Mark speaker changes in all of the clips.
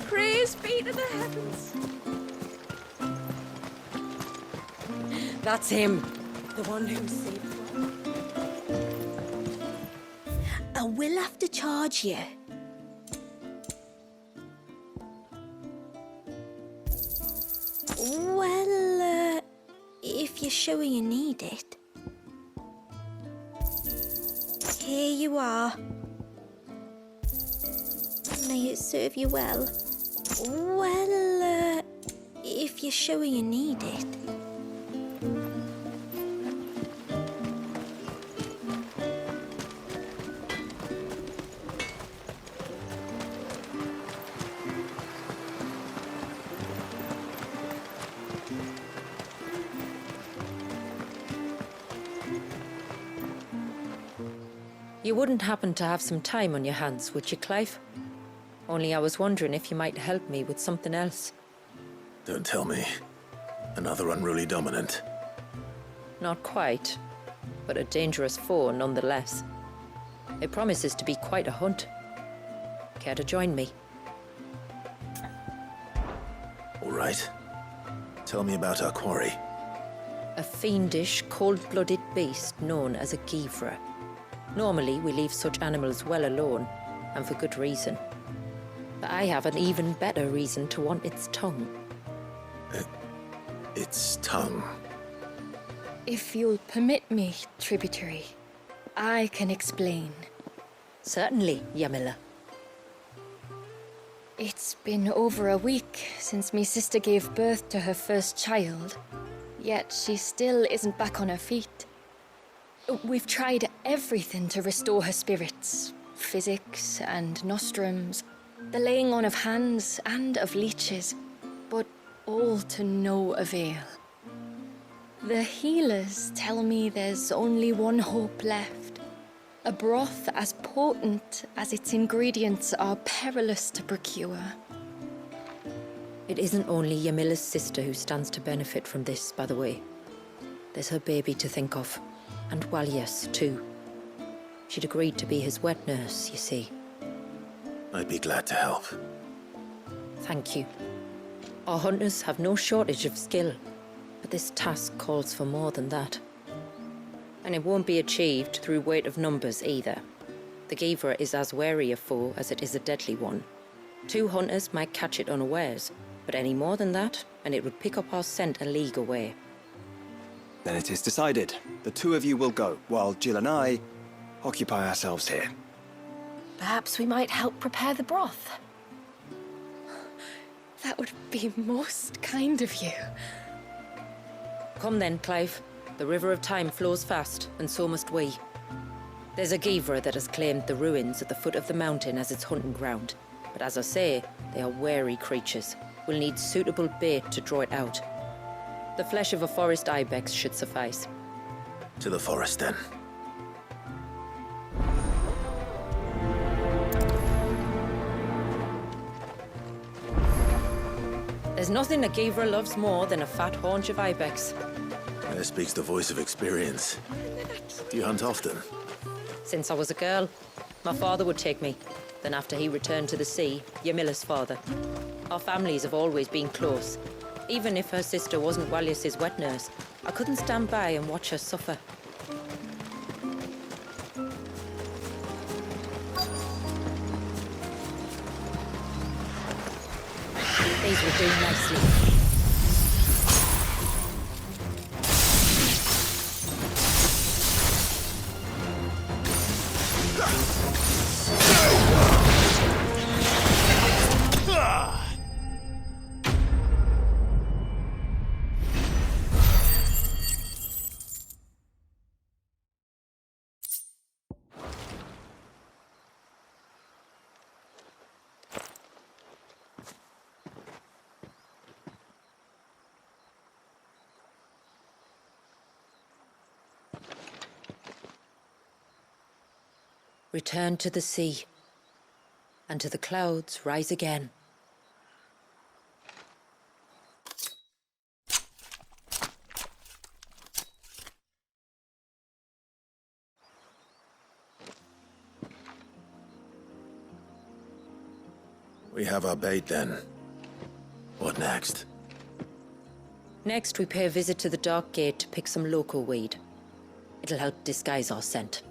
Speaker 1: Praise be to the heavens. That's him. The one who saved the world.
Speaker 2: I will have to charge you. Well, if you're sure you need it. Here you are. May it serve you well. Well, if you're sure you need it.
Speaker 3: You wouldn't happen to have some time on your hands, would you, Clive? Only I was wondering if you might help me with something else.
Speaker 4: Don't tell me. Another unruly dominant.
Speaker 3: Not quite, but a dangerous foe nonetheless. It promises to be quite a hunt. Care to join me?
Speaker 4: All right. Tell me about our quarry.
Speaker 3: A fiendish, cold-blooded beast known as a Givra. Normally, we leave such animals well alone, and for good reason. But I have an even better reason to want its tongue.
Speaker 4: Its tongue.
Speaker 5: If you'll permit me, tributary, I can explain.
Speaker 3: Certainly, Yamila.
Speaker 5: It's been over a week since my sister gave birth to her first child, yet she still isn't back on her feet. We've tried everything to restore her spirits. Physics and nostrums, the laying on of hands and of leeches, but all to no avail. The healers tell me there's only one hope left. A broth as potent as its ingredients are perilous to procure.
Speaker 3: It isn't only Yamila's sister who stands to benefit from this, by the way. There's her baby to think of. And Walias, too. She'd agreed to be his wet nurse, you see.
Speaker 4: I'd be glad to help.
Speaker 3: Thank you. Our hunters have no shortage of skill, but this task calls for more than that. And it won't be achieved through weight of numbers either. The Givra is as wary a foe as it is a deadly one. 2 hunters might catch it unawares, but any more than that, and it would pick up our scent a league away.
Speaker 6: Then it is decided. The 2 of you will go, while Jill and I occupy ourselves here.
Speaker 1: Perhaps we might help prepare the broth.
Speaker 5: That would be most kind of you.
Speaker 3: Come then, Clive. The river of time flows fast, and so must we. There's a Givra that has claimed the ruins at the foot of the mountain as its hunting ground. But as I say, they are wary creatures. We'll need suitable bait to draw it out. The flesh of a forest ibex should suffice.
Speaker 4: To the forest, then.
Speaker 3: There's nothing a Givra loves more than a fat haunch of ibex.
Speaker 4: There speaks the voice of experience. Do you hunt often?
Speaker 3: Since I was a girl, my father would take me. Then after he returned to the sea, Yamila's father. Our families have always been close. Even if her sister wasn't Walias's wet nurse, I couldn't stand by and watch her suffer. These will do nicely. Return to the sea, and to the clouds rise again.
Speaker 4: We have our bait then. What next?
Speaker 3: Next, we pay a visit to the Dark Gate to pick some local weed. It'll help disguise our scent.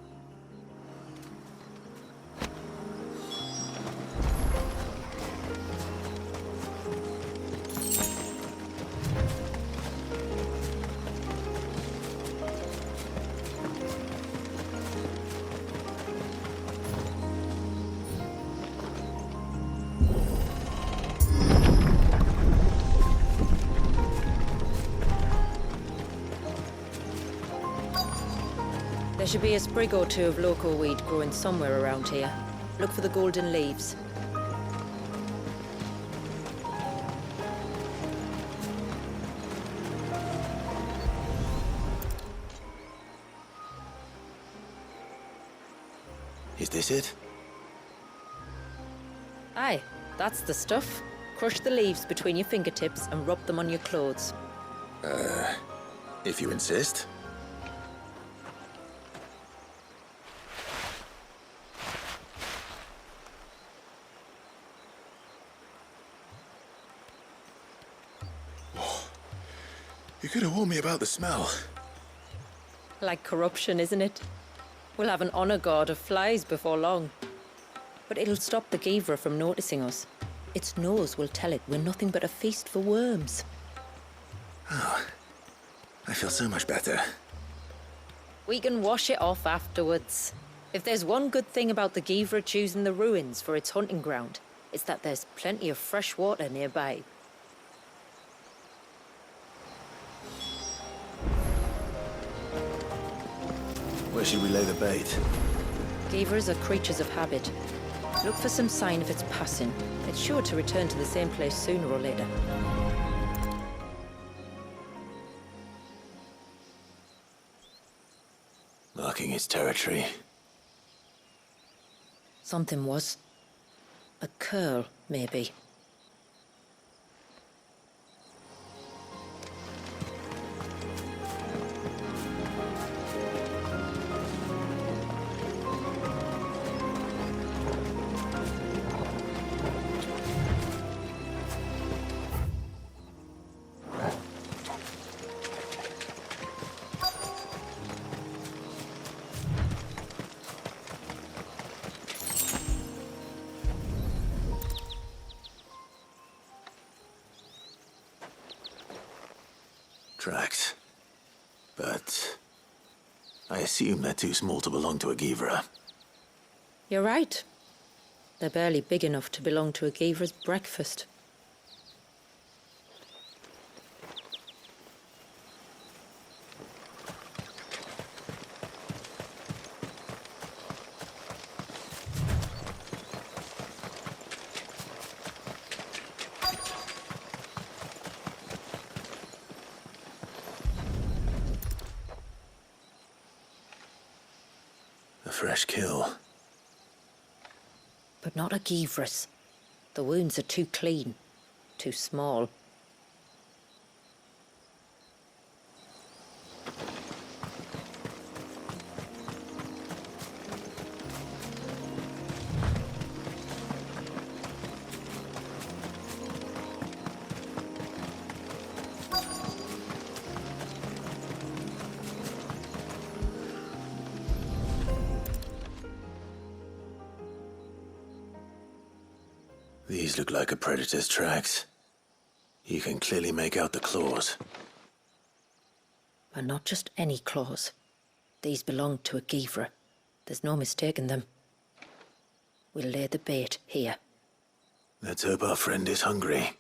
Speaker 3: There should be a sprig or two of local weed growing somewhere around here. Look for the golden leaves.
Speaker 4: Is this it?
Speaker 3: Aye, that's the stuff. Crush the leaves between your fingertips and rub them on your clothes.
Speaker 4: If you insist. You could have warned me about the smell.
Speaker 3: Like corruption, isn't it? We'll have an honor guard of flies before long. But it'll stop the Givra from noticing us. Its nose will tell it we're nothing but a feast for worms.
Speaker 4: Oh, I feel so much better.
Speaker 3: We can wash it off afterwards. If there's one good thing about the Givra choosing the ruins for its hunting ground, it's that there's plenty of fresh water nearby.
Speaker 4: Where should we lay the bait?
Speaker 3: Givras are creatures of habit. Look for some sign of its passing. It's sure to return to the same place sooner or later.
Speaker 4: Marking its territory.
Speaker 3: Something was. A curl, maybe.
Speaker 4: Tracks. But I assume they're too small to belong to a Givra.
Speaker 3: You're right. They're barely big enough to belong to a Givra's breakfast.
Speaker 4: A fresh kill.
Speaker 3: But not a Givra's. The wounds are too clean, too small.
Speaker 4: These look like a predator's tracks. You can clearly make out the claws.
Speaker 3: But not just any claws. These belong to a Givra. There's no mistaking them. We'll lay the bait here.
Speaker 4: Let's hope our friend is hungry.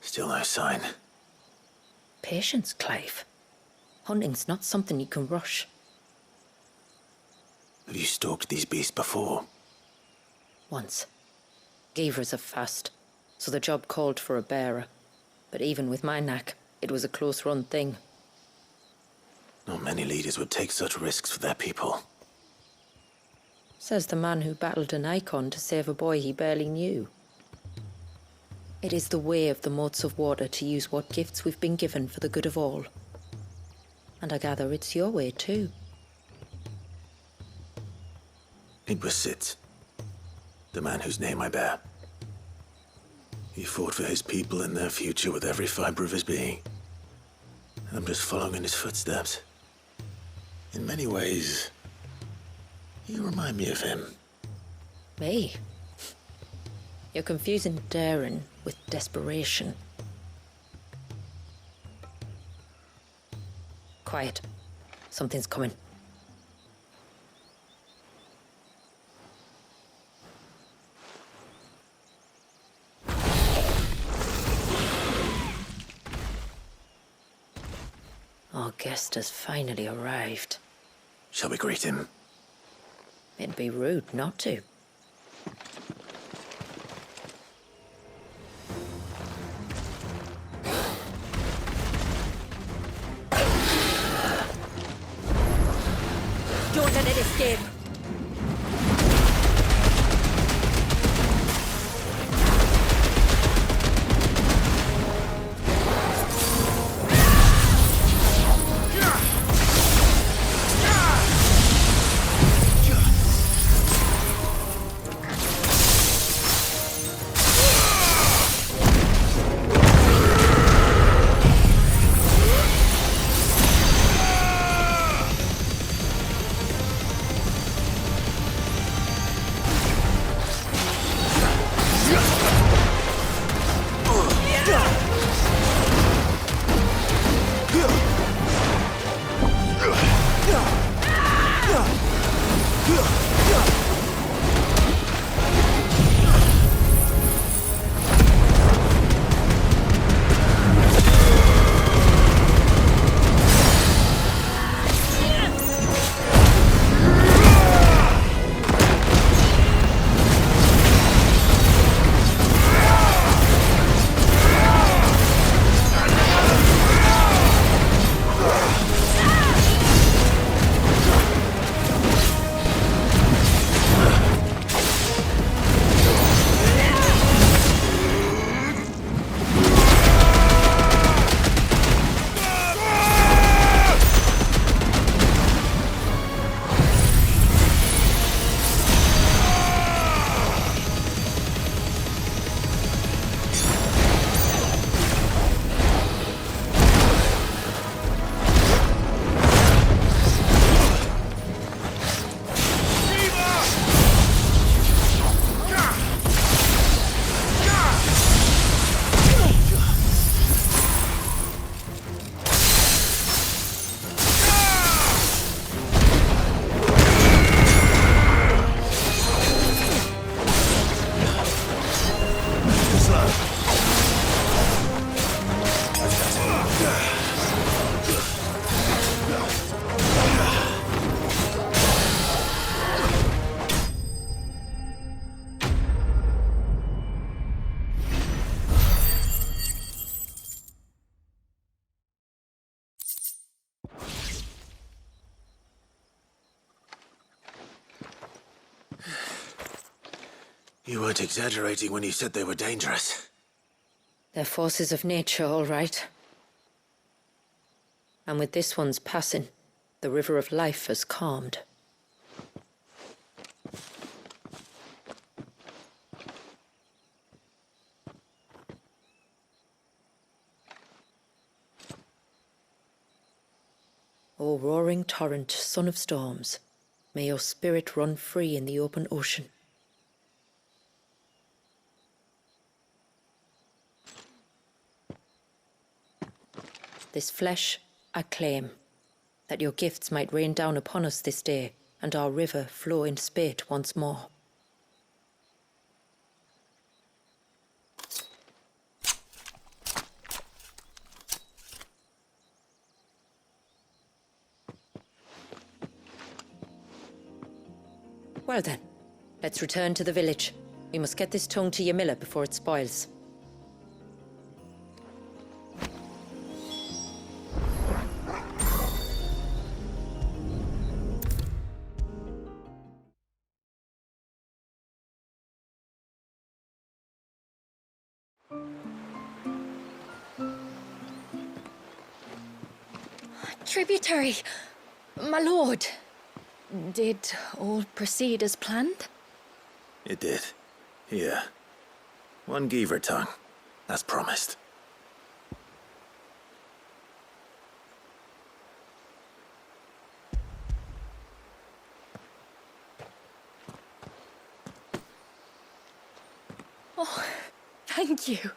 Speaker 4: Still no sign.
Speaker 3: Patience, Clive. Hunting's not something you can rush.
Speaker 4: Have you stalked these beasts before?
Speaker 3: Once. Givras are fast, so the job called for a bearer. But even with my knack, it was a close-run thing.
Speaker 4: Not many leaders would take such risks for their people.
Speaker 3: Says the man who battled an Eikon to save a boy he barely knew. It is the way of the motes of water to use what gifts we've been given for the good of all. And I gather it's your way too.
Speaker 4: It was Sid, the man whose name I bear. He fought for his people and their future with every fiber of his being. I'm just following in his footsteps. In many ways, you remind me of him.
Speaker 3: Me? You're confusing daring with desperation. Quiet. Something's coming. Our guest has finally arrived.
Speaker 4: Shall we greet him?
Speaker 3: It'd be rude not to. Don't let it escape!
Speaker 4: You weren't exaggerating when you said they were dangerous.
Speaker 3: They're forces of nature, all right. And with this one's passing, the river of life has calmed. O roaring torrent, son of storms, may your spirit run free in the open ocean. This flesh I claim, that your gifts might rain down upon us this day, and our river flow in spate once more. Well then, let's return to the village. We must get this tongue to Yamila before it spoils.
Speaker 5: Tributary, my lord. Did all proceed as planned?
Speaker 4: It did. Here. 1 Geaver tongue, as promised.
Speaker 5: Oh, thank you.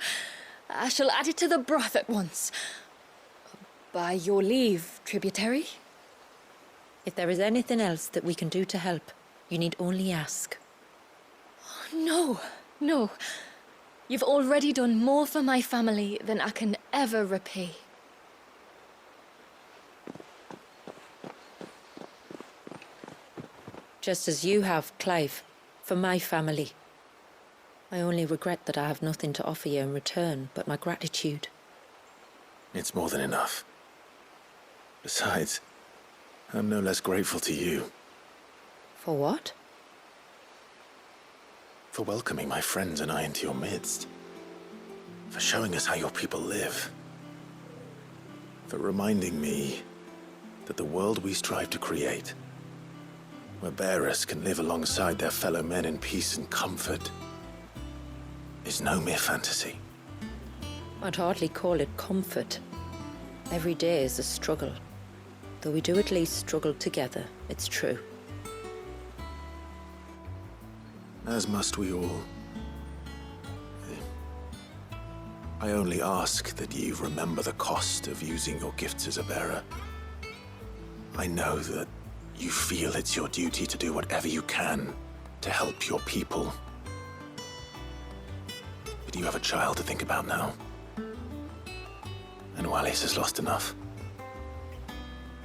Speaker 5: I shall add it to the broth at once. By your leave, Tributary.
Speaker 3: If there is anything else that we can do to help, you need only ask.
Speaker 5: No, no. You've already done more for my family than I can ever repay.
Speaker 3: Just as you have, Clive, for my family. I only regret that I have nothing to offer you in return but my gratitude.
Speaker 4: It's more than enough. Besides, I'm no less grateful to you.
Speaker 3: For what?
Speaker 4: For welcoming my friends and I into your midst. For showing us how your people live. For reminding me that the world we strive to create, where bearers can live alongside their fellow men in peace and comfort, is no mere fantasy.
Speaker 3: I'd hardly call it comfort. Every day is a struggle. Though we do at least struggle together, it's true.
Speaker 4: As must we all. I only ask that you remember the cost of using your gifts as a bearer. I know that you feel it's your duty to do whatever you can to help your people. But you have a child to think about now. And Wallis has lost enough.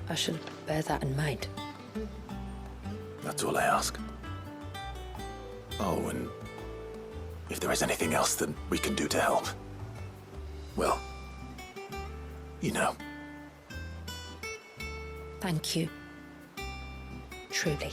Speaker 3: I shall bear that in mind.
Speaker 4: That's all I ask. Oh, and if there is anything else that we can do to help, well, you know.
Speaker 3: Thank you. Truly.